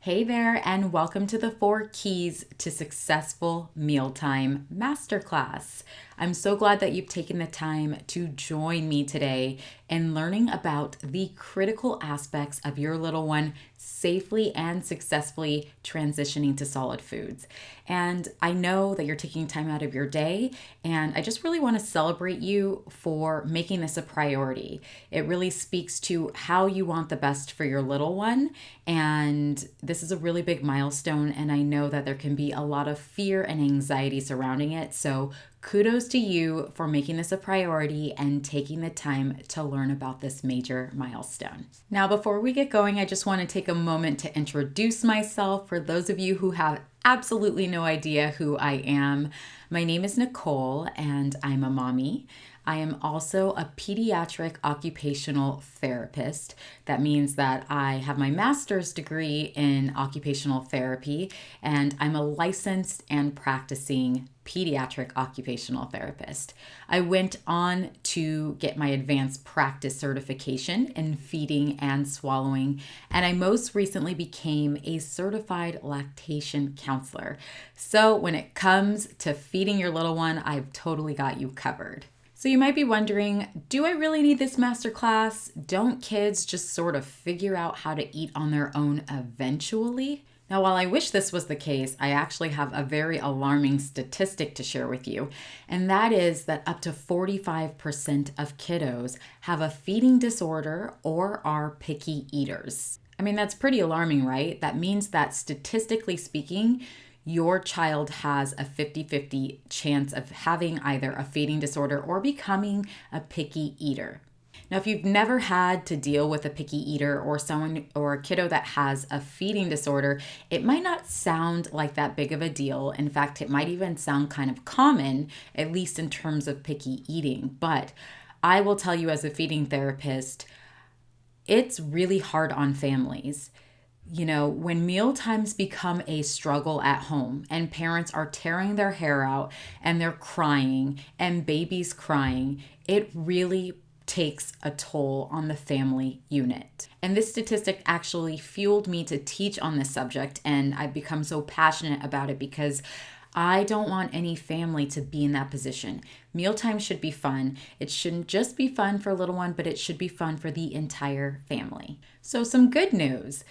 Hey there, and welcome to the 4 Keys to Successful Mealtime Masterclass. I'm so glad that you've taken the time to join me today in learning about the critical aspects of your little one safely and successfully transitioning to solid foods. And I know that you're taking time out of your day, and I just really want to celebrate you for making this a priority. It really speaks to how you want the best for your little one, and this is a really big milestone, and I know that there can be a lot of fear and anxiety surrounding it. So kudos to you for making this a priority and taking the time to learn about this major milestone. Now, before we get going, I just want to take a moment to introduce myself for those of you who have absolutely no idea who I am. My name is Nicole, and I'm a mommy. I am also a pediatric occupational therapist. That means that I have my master's degree in occupational therapy, and I'm a licensed and practicing pediatric occupational therapist. I went on to get my advanced practice certification in feeding and swallowing, and I most recently became a certified lactation counselor. So when it comes to feeding your little one, I've totally got you covered. So you might be wondering, do I really need this masterclass? Don't kids just sort of figure out how to eat on their own eventually? Now, while I wish this was the case, I actually have a very alarming statistic to share with you, and that is that up to 45% of kiddos have a feeding disorder or are picky eaters. I mean, that's pretty alarming, right? That means that statistically speaking, your child has a 50-50 chance of having either a feeding disorder or becoming a picky eater. Now, if you've never had to deal with a picky eater or someone or a kiddo that has a feeding disorder, it might not sound like that big of a deal. In fact, it might even sound kind of common, at least in terms of picky eating. But I will tell you, as a feeding therapist, it's really hard on families. You know, when meal times become a struggle at home and parents are tearing their hair out and they're crying and babies crying, it really takes a toll on the family unit. And this statistic actually fueled me to teach on this subject, and I've become so passionate about it because I don't want any family to be in that position. Mealtime should be fun. It shouldn't just be fun for a little one, but it should be fun for the entire family. So some good news.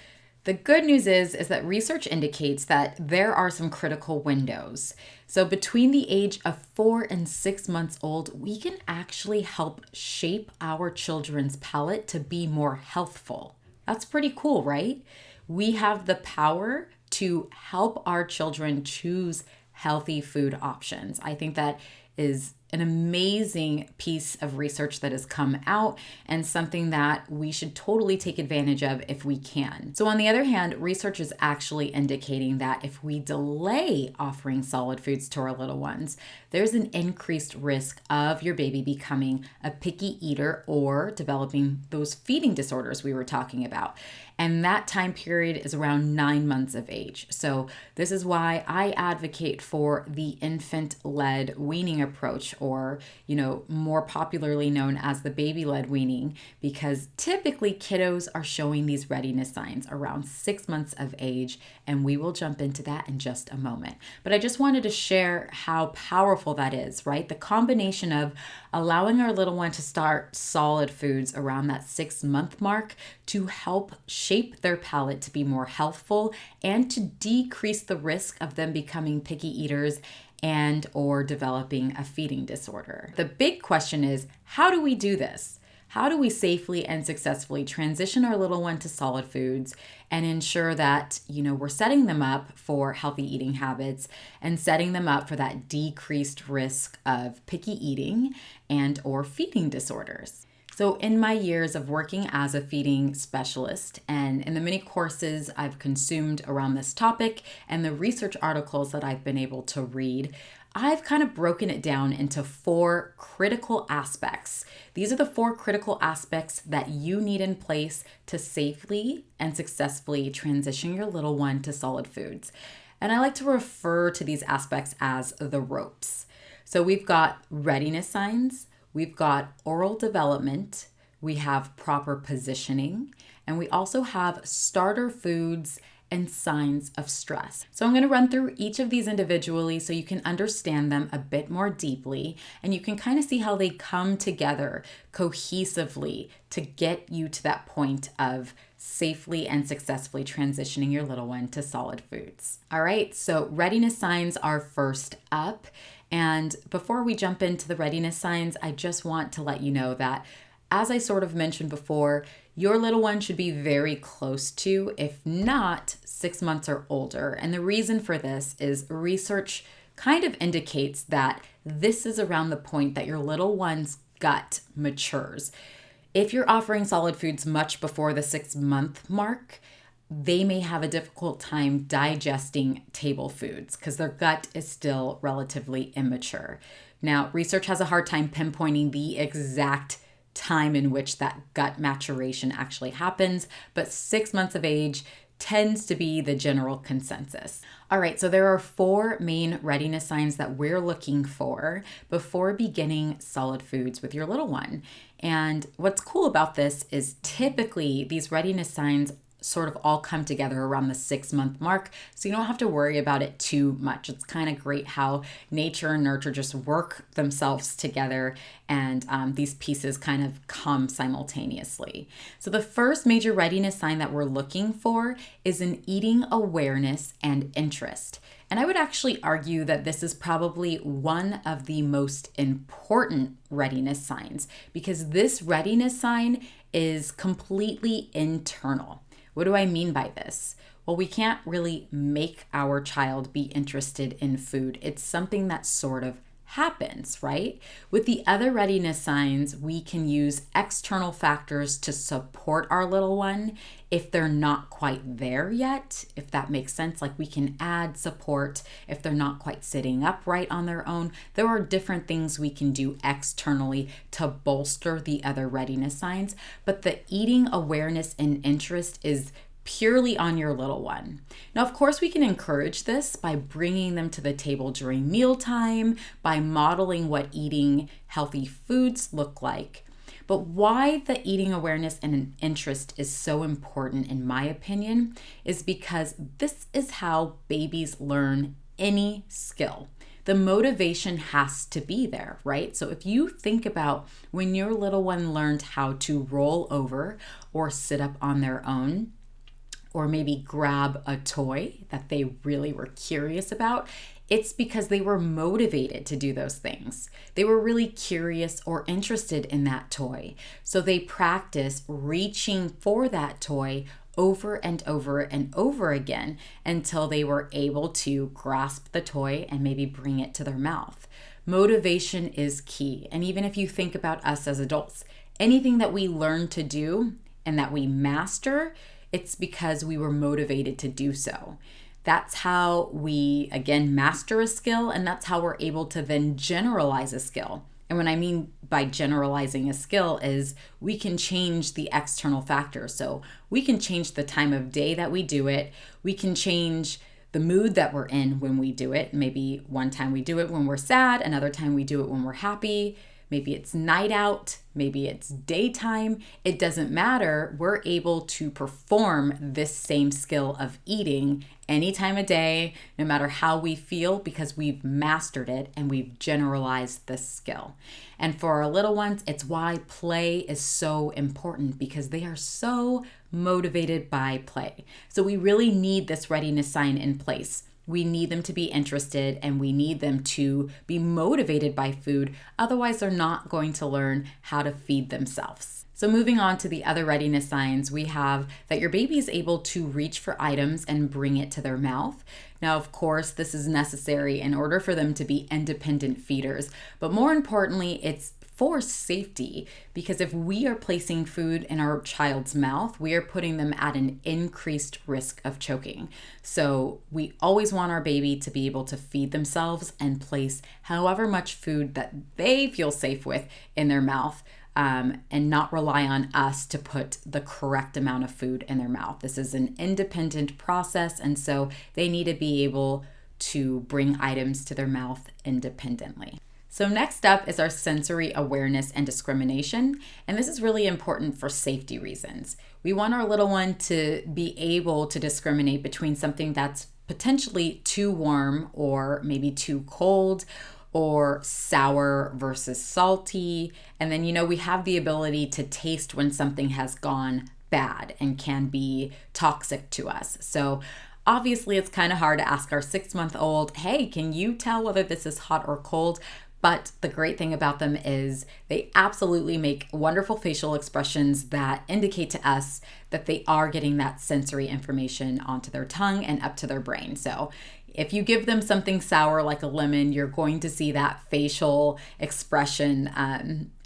The good news is that research indicates that there are some critical windows. So between the age of 4 and 6 months old, we can actually help shape our children's palate to be more healthful. That's pretty cool, right? We have the power to help our children choose healthy food options. I think that is an amazing piece of research that has come out and something that we should totally take advantage of if we can. So on the other hand, research is actually indicating that if we delay offering solid foods to our little ones, there's an increased risk of your baby becoming a picky eater or developing those feeding disorders we were talking about. And that time period is around 9 months of age. So this is why I advocate for the infant-led weaning approach, or, more popularly known as the baby-led weaning, because typically kiddos are showing these readiness signs around 6 months of age, and we will jump into that in just a moment. But I just wanted to share how powerful that is, right? The combination of allowing our little one to start solid foods around that 6-month mark to help shape their palate to be more healthful and to decrease the risk of them becoming picky eaters and or developing a feeding disorder. The big question is, how do we do this? How do we safely and successfully transition our little one to solid foods and ensure that, we're setting them up for healthy eating habits and setting them up for that decreased risk of picky eating and or feeding disorders? So in my years of working as a feeding specialist and in the many courses I've consumed around this topic and the research articles that I've been able to read, I've kind of broken it down into 4 critical aspects. These are the 4 critical aspects that you need in place to safely and successfully transition your little one to solid foods. And I like to refer to these aspects as the ropes. So we've got readiness signs, we've got oral development, we have proper positioning, and we also have starter foods and signs of stress. So I'm going to run through each of these individually so you can understand them a bit more deeply, and you can kind of see how they come together cohesively to get you to that point of safely and successfully transitioning your little one to solid foods. All right, so readiness signs are first up. And before we jump into the readiness signs, I just want to let you know that, as I sort of mentioned before, your little one should be very close to, if not 6 months or older. And the reason for this is research kind of indicates that this is around the point that your little one's gut matures. If you're offering solid foods much before the 6-month mark, they may have a difficult time digesting table foods because their gut is still relatively immature. Now, research has a hard time pinpointing the exact time in which that gut maturation actually happens, but 6 months of age tends to be the general consensus. All right, so there are 4 main readiness signs that we're looking for before beginning solid foods with your little one. And what's cool about this is typically these readiness signs sort of all come together around the 6-month mark, so you don't have to worry about it too much. It's kind of great how nature and nurture just work themselves together, and these pieces kind of come simultaneously. So the first major readiness sign that we're looking for is an eating awareness and interest. And I would actually argue that this is probably one of the most important readiness signs, because this readiness sign is completely internal. What do I mean by this? Well, we can't really make our child be interested in food. It's something that sort of happens, right? With the other readiness signs, we can use external factors to support our little one if they're not quite there yet, if that makes sense. Like, we can add support if they're not quite sitting upright on their own. There are different things we can do externally to bolster the other readiness signs, but the eating awareness and interest is purely on your little one. Now, of course, we can encourage this by bringing them to the table during mealtime, by modeling what eating healthy foods look like. But why the eating awareness and an interest is so important, in my opinion, is because this is how babies learn any skill. The motivation has to be there, right? So if you think about when your little one learned how to roll over or sit up on their own, or maybe grab a toy that they really were curious about, it's because they were motivated to do those things. They were really curious or interested in that toy. So they practice reaching for that toy over and over and over again until they were able to grasp the toy and maybe bring it to their mouth. Motivation is key. And even if you think about us as adults, anything that we learn to do and that we master, it's because we were motivated to do so. That's how we, again, master a skill, and that's how we're able to then generalize a skill. And what I mean by generalizing a skill is we can change the external factors. So we can change the time of day that we do it. We can change the mood that we're in when we do it. Maybe one time we do it when we're sad, another time we do it when we're happy. Maybe it's night out, maybe it's daytime. It doesn't matter. We're able to perform this same skill of eating any time of day, no matter how we feel, because we've mastered it and we've generalized this skill. And for our little ones, it's why play is so important, because they are so motivated by play. So we really need this readiness sign in place. We need them to be interested, and we need them to be motivated by food. Otherwise, they're not going to learn how to feed themselves. So moving on to the other readiness signs, we have that your baby is able to reach for items and bring it to their mouth. Now, of course, this is necessary in order for them to be independent feeders, but more importantly, it's for safety, because if we are placing food in our child's mouth, we are putting them at an increased risk of choking. So we always want our baby to be able to feed themselves and place however much food that they feel safe with in their mouth, and not rely on us to put the correct amount of food in their mouth. This is an independent process, and so they need to be able to bring items to their mouth independently. So next up is our sensory awareness and discrimination, and this is really important for safety reasons. We want our little one to be able to discriminate between something that's potentially too warm or maybe too cold, or sour versus salty. And then, we have the ability to taste when something has gone bad and can be toxic to us. So obviously, it's kind of hard to ask our 6-month-old, hey, can you tell whether this is hot or cold? But the great thing about them is they absolutely make wonderful facial expressions that indicate to us that they are getting that sensory information onto their tongue and up to their brain. So if you give them something sour like a lemon, you're going to see that facial expression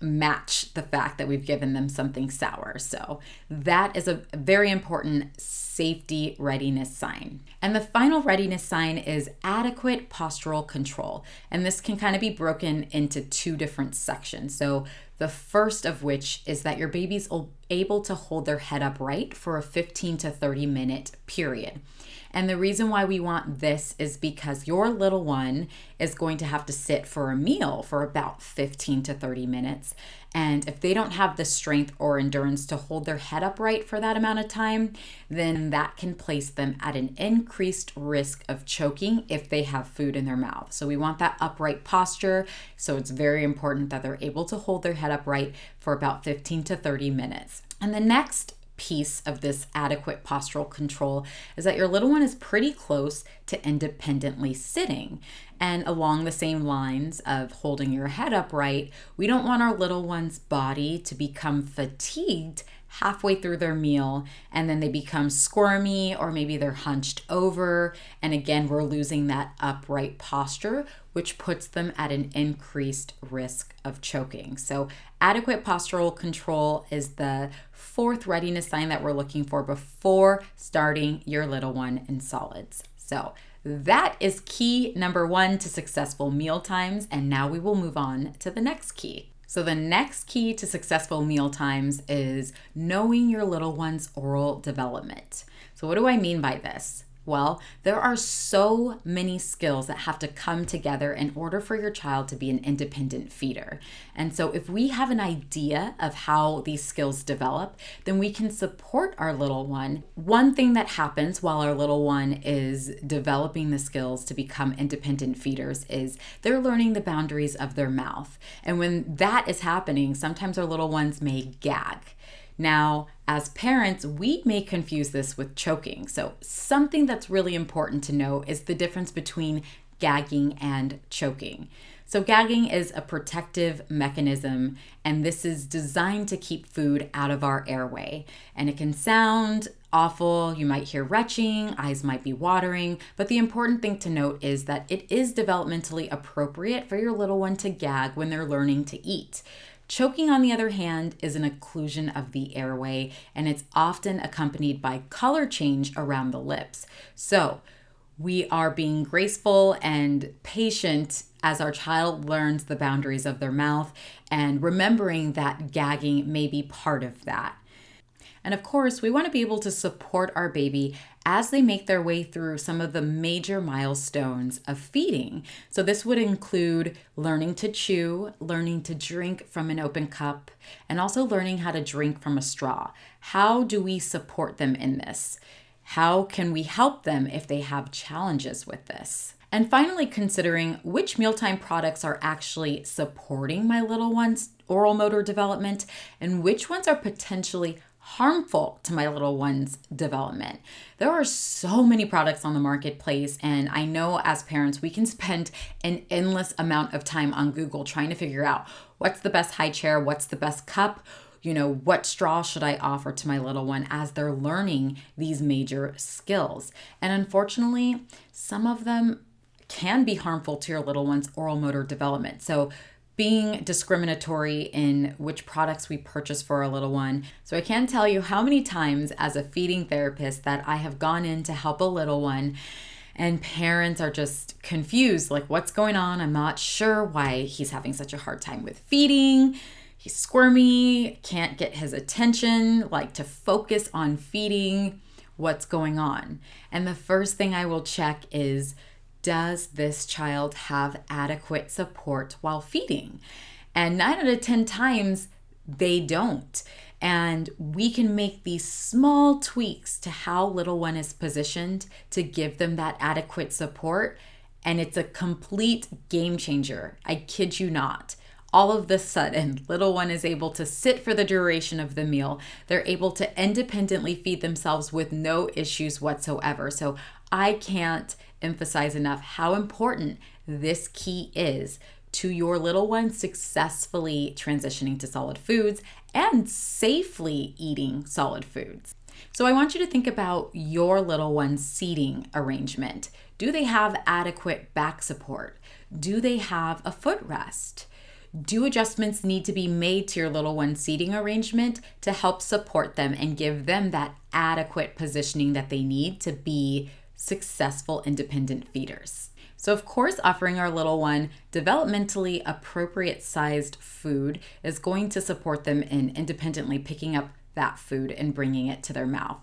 match the fact that we've given them something sour. So that is a very important safety readiness sign. And the final readiness sign is adequate postural control. And this can kind of be broken into 2 different sections. So the first of which is that your baby's able to hold their head upright for a 15 to 30 minute period. And the reason why we want this is because your little one is going to have to sit for a meal for about 15 to 30 minutes. And if they don't have the strength or endurance to hold their head upright for that amount of time, then that can place them at an increased risk of choking if they have food in their mouth. So we want that upright posture. So it's very important that they're able to hold their head upright for about 15 to 30 minutes. And the next piece of this adequate postural control is that your little one is pretty close to independently sitting. And along the same lines of holding your head upright, we don't want our little one's body to become fatigued halfway through their meal and then they become squirmy or maybe they're hunched over. And again, we're losing that upright posture, which puts them at an increased risk of choking. So adequate postural control is the 4th readiness sign that we're looking for before starting your little one in solids. So that is key number 1 to successful meal times. And now we will move on to the next key. So the next key to successful meal times is knowing your little one's oral development. So what do I mean by this? Well, there are so many skills that have to come together in order for your child to be an independent feeder. And so if we have an idea of how these skills develop, then we can support our little one. One thing that happens while our little one is developing the skills to become independent feeders is they're learning the boundaries of their mouth. And when that is happening, sometimes our little ones may gag. Now, as parents, we may confuse this with choking. So something that's really important to know is the difference between gagging and choking. So gagging is a protective mechanism, and this is designed to keep food out of our airway. And it can sound awful. You might hear retching, eyes might be watering, but the important thing to note is that it is developmentally appropriate for your little one to gag when they're learning to eat. Choking, on the other hand, is an occlusion of the airway, and it's often accompanied by color change around the lips. So we are being graceful and patient as our child learns the boundaries of their mouth and remembering that gagging may be part of that. And of course, we want to be able to support our baby as they make their way through some of the major milestones of feeding. So this would include learning to chew, learning to drink from an open cup, and also learning how to drink from a straw. How do we support them in this? How can we help them if they have challenges with this? And finally, considering which mealtime products are actually supporting my little one's oral motor development and which ones are potentially harmful to my little one's development. There are so many products on the marketplace, and I know as parents, we can spend an endless amount of time on Google trying to figure out what's the best high chair, what's the best cup, what straw should I offer to my little one as they're learning these major skills. And unfortunately, some of them can be harmful to your little one's oral motor development. So being discriminatory in which products we purchase for our little one. So I can't tell you how many times as a feeding therapist that I have gone in to help a little one and parents are just confused, like, what's going on? I'm not sure why he's having such a hard time with feeding. He's squirmy, can't get his attention, like to focus on feeding. What's going on? And the first thing I will check is, does this child have adequate support while feeding? And 9 out of 10 times, they don't. And we can make these small tweaks to how little one is positioned to give them that adequate support. And it's a complete game changer. I kid you not. All of a sudden, little one is able to sit for the duration of the meal. They're able to independently feed themselves with no issues whatsoever. So I can't emphasize enough how important this key is to your little one successfully transitioning to solid foods and safely eating solid foods. So I want you to think about your little one's seating arrangement. Do they have adequate back support? Do they have a footrest? Do adjustments need to be made to your little one's seating arrangement to help support them and give them that adequate positioning that they need to be successful independent feeders? So of course, offering our little one developmentally appropriate sized food is going to support them in independently picking up that food and bringing it to their mouth.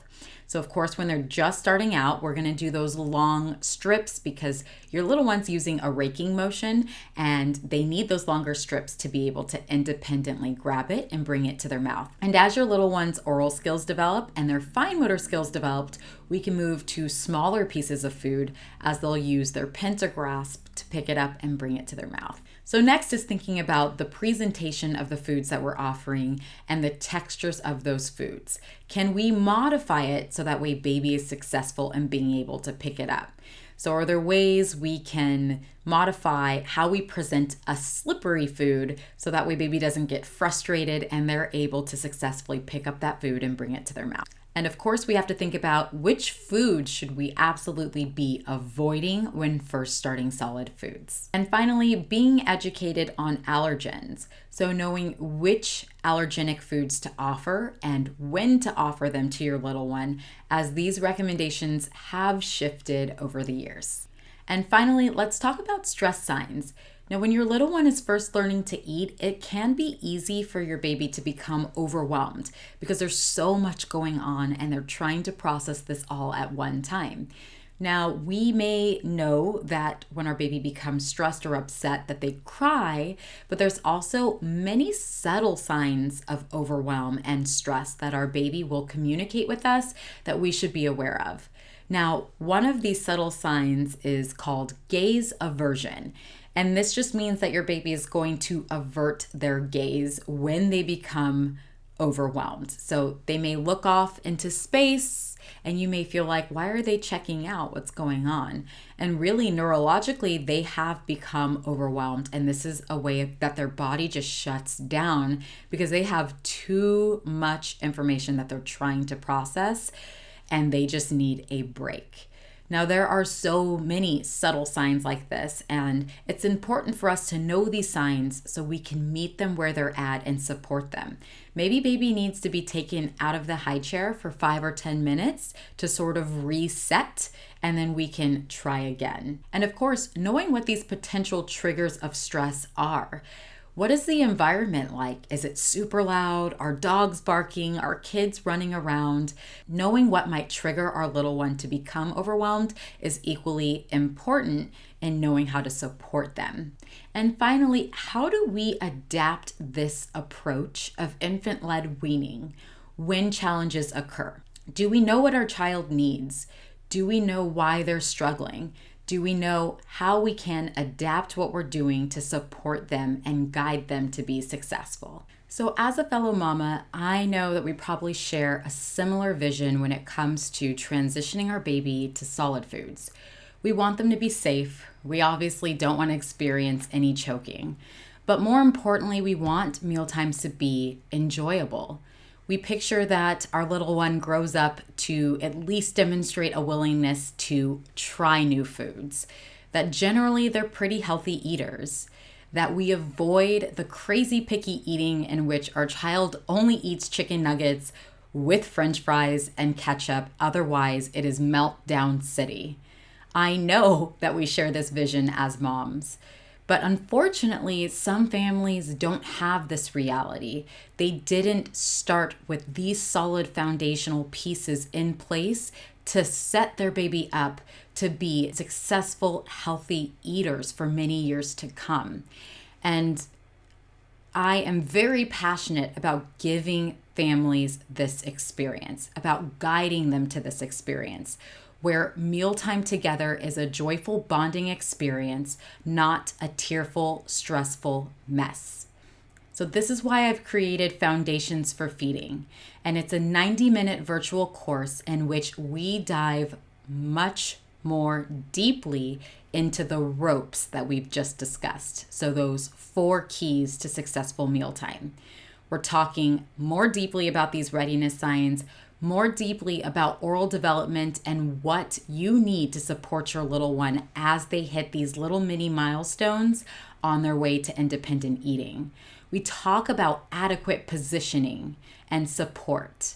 So of course, when they're just starting out, we're going to do those long strips because your little one's using a raking motion and they need those longer strips to be able to independently grab it and bring it to their mouth. And as your little one's oral skills develop and their fine motor skills developed, we can move to smaller pieces of food as they'll use their pentagrasp to pick it up and bring it to their mouth. So next is thinking about the presentation of the foods that we're offering and the textures of those foods. Can we modify it so that way baby is successful in being able to pick it up? So are there ways we can modify how we present a slippery food so that way baby doesn't get frustrated and they're able to successfully pick up that food and bring it to their mouth? And of course, we have to think about which food should we absolutely be avoiding when first starting solid foods. And finally, being educated on allergens. So knowing which allergenic foods to offer and when to offer them to your little one, as these recommendations have shifted over the years. And finally, let's talk about stress signs. Now, when your little one is first learning to eat, it can be easy for your baby to become overwhelmed because there's so much going on and they're trying to process this all at one time. Now, we may know that when our baby becomes stressed or upset that they cry, but there's also many subtle signs of overwhelm and stress that our baby will communicate with us that we should be aware of. Now, one of these subtle signs is called gaze aversion. And this just means that your baby is going to avert their gaze when they become overwhelmed. So they may look off into space and you may feel like, why are they checking out? What's going on? And really neurologically, they have become overwhelmed. And this is a way that their body just shuts down because they have too much information that they're trying to process and they just need a break. Now, there are so many subtle signs like this, and it's important for us to know these signs so we can meet them where they're at and support them. Maybe baby needs to be taken out of the high chair for 5 or 10 minutes to sort of reset, and then we can try again. And of course, knowing what these potential triggers of stress are. What is the environment like? Is it super loud? Are dogs barking? Are kids running around? Knowing what might trigger our little one to become overwhelmed is equally important in knowing how to support them. And finally, how do we adapt this approach of infant-led weaning when challenges occur? Do we know what our child needs? Do we know why they're struggling? Do we know how we can adapt what we're doing to support them and guide them to be successful? So as a fellow mama, I know that we probably share a similar vision when it comes to transitioning our baby to solid foods. We want them to be safe. We obviously don't want to experience any choking. But more importantly, we want mealtimes to be enjoyable. We picture that our little one grows up to at least demonstrate a willingness to try new foods, that generally they're pretty healthy eaters, that we avoid the crazy picky eating in which our child only eats chicken nuggets with French fries and ketchup, otherwise it is meltdown city. I know that we share this vision as moms. But unfortunately, some families don't have this reality. They didn't start with these solid foundational pieces in place to set their baby up to be successful, healthy eaters for many years to come. And I am very passionate about giving families this experience, about guiding them to this experience, where mealtime together is a joyful bonding experience, not a tearful, stressful mess. So this is why I've created Foundations for Feeding, and it's a 90-minute virtual course in which we dive much more deeply into the ropes that we've just discussed. So those 4 keys to successful mealtime. We're talking more deeply about these readiness signs, more deeply about oral development and what you need to support your little one as they hit these little mini milestones on their way to independent eating. We talk about adequate positioning and support.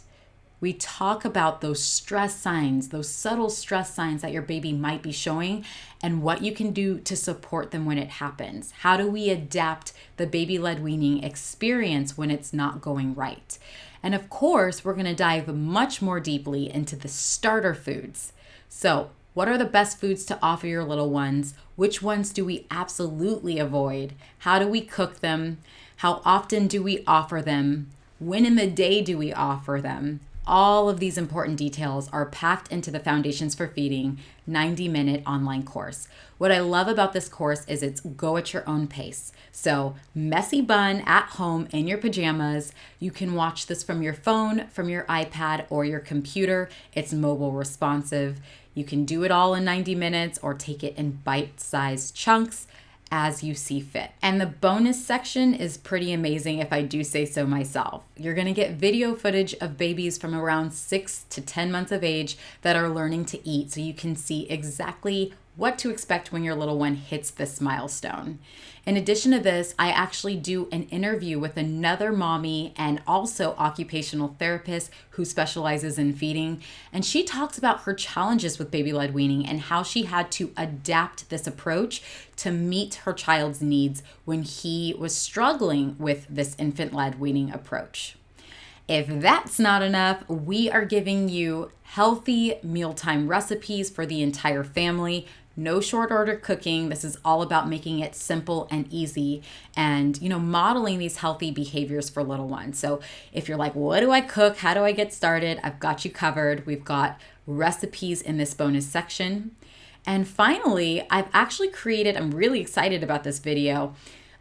We talk about those stress signs, those subtle stress signs that your baby might be showing and what you can do to support them when it happens. How do we adapt the baby-led weaning experience when it's not going right? And of course, we're going to dive much more deeply into the starter foods. So, what are the best foods to offer your little ones? Which ones do we absolutely avoid? How do we cook them? How often do we offer them? When in the day do we offer them? All of these important details are packed into the Foundations for Feeding 90-minute online course. What I love about this course is it's go at your own pace. So messy bun at home in your pajamas. You can watch this from your phone, from your iPad, or your computer. It's mobile responsive. You can do it all in 90 minutes or take it in bite-sized chunks as you see fit. And the bonus section is pretty amazing if I do say so myself. You're gonna get video footage of babies from around 6 to 10 months of age that are learning to eat, so you can see exactly what to expect when your little one hits this milestone. In addition to this, I actually do an interview with another mommy and also occupational therapist who specializes in feeding. And she talks about her challenges with baby-led weaning and how she had to adapt this approach to meet her child's needs when he was struggling with this infant-led weaning approach. If that's not enough, we are giving you healthy mealtime recipes for the entire family. No short order cooking. This is all about making it simple and easy and, modeling these healthy behaviors for little ones. So if you're like, what do I cook? How do I get started? I've got you covered. We've got recipes in this bonus section. And finally, I've actually created, I'm really excited about this video,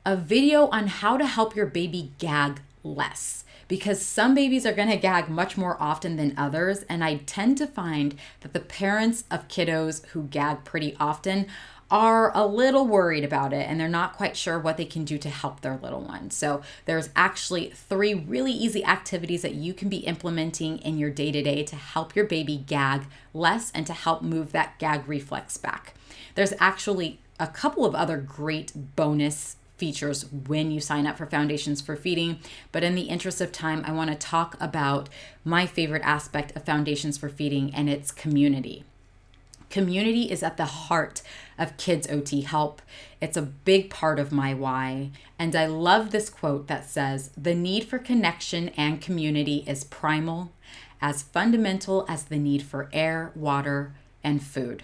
a video on how to help your baby gag less. Because some babies are going to gag much more often than others. And I tend to find that the parents of kiddos who gag pretty often are a little worried about it and they're not quite sure what they can do to help their little one. So there's actually 3 really easy activities that you can be implementing in your day-to-day to help your baby gag less and to help move that gag reflex back. There's actually a couple of other great bonus features when you sign up for Foundations for Feeding. But in the interest of time, I want to talk about my favorite aspect of Foundations for Feeding, and it's community. Community is at the heart of Kids OT Help. It's a big part of my why. And I love this quote that says, "The need for connection and community is primal, as fundamental as the need for air, water, and food."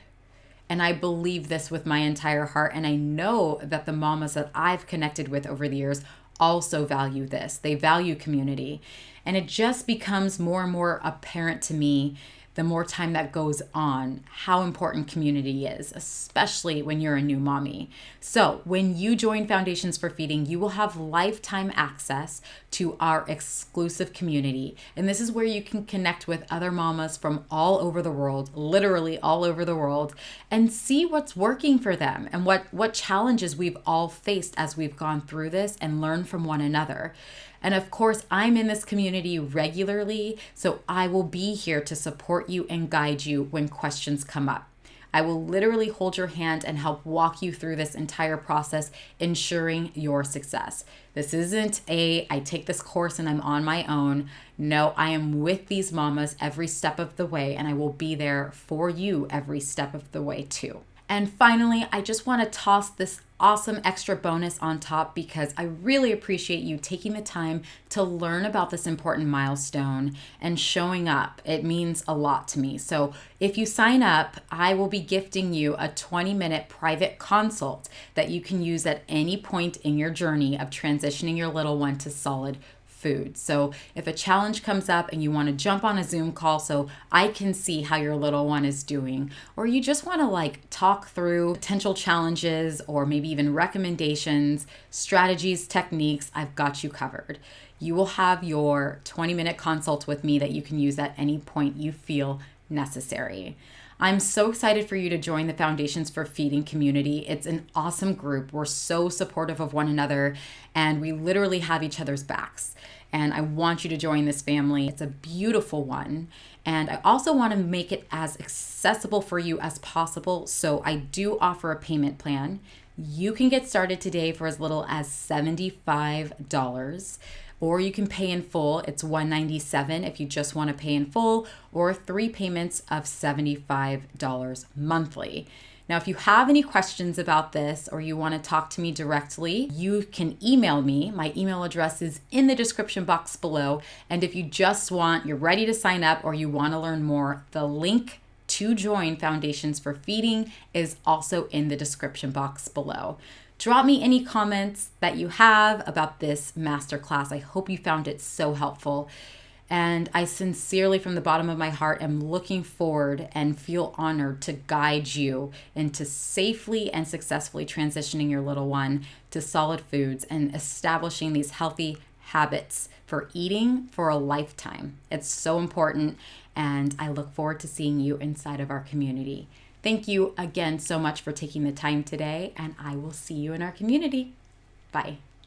And I believe this with my entire heart. And I know that the mamas that I've connected with over the years also value this. They value community. And it just becomes more and more apparent to me the more time that goes on, how important community is, especially when you're a new mommy. So when you join Foundations for Feeding, you will have lifetime access to our exclusive community. And this is where you can connect with other mamas from all over the world, literally all over the world, and see what's working for them and what challenges we've all faced as we've gone through this and learn from one another. And of course, I'm in this community regularly, so I will be here to support you and guide you when questions come up. I will literally hold your hand and help walk you through this entire process, ensuring your success. This isn't I take this course and I'm on my own. No, I am with these mamas every step of the way, and I will be there for you every step of the way too. And finally, I just want to toss this awesome extra bonus on top because I really appreciate you taking the time to learn about this important milestone and showing up. It means a lot to me. So if you sign up, I will be gifting you a 20-minute private consult that you can use at any point in your journey of transitioning your little one to solid food. So if a challenge comes up and you want to jump on a Zoom call so I can see how your little one is doing, or you just want to talk through potential challenges or maybe even recommendations, strategies, techniques, I've got you covered. You will have your 20-minute consult with me that you can use at any point you feel necessary. I'm so excited for you to join the Foundations for Feeding community. It's an awesome group. We're so supportive of one another, and we literally have each other's backs. And I want you to join this family. It's a beautiful one. And I also want to make it as accessible for you as possible. So I do offer a payment plan. You can get started today for as little as $75. Or you can pay in full. It's $197 if you just want to pay in full, or 3 payments of $75 monthly. Now, if you have any questions about this or you want to talk to me directly, you can email me. My email address is in the description box below. And if you're ready to sign up or you want to learn more, the link to join Foundations for Feeding is also in the description box below. Drop me any comments that you have about this masterclass. I hope you found it so helpful. And I sincerely, from the bottom of my heart, am looking forward and feel honored to guide you into safely and successfully transitioning your little one to solid foods and establishing these healthy habits for eating for a lifetime. It's so important, and I look forward to seeing you inside of our community. Thank you again so much for taking the time today, and I will see you in our community. Bye.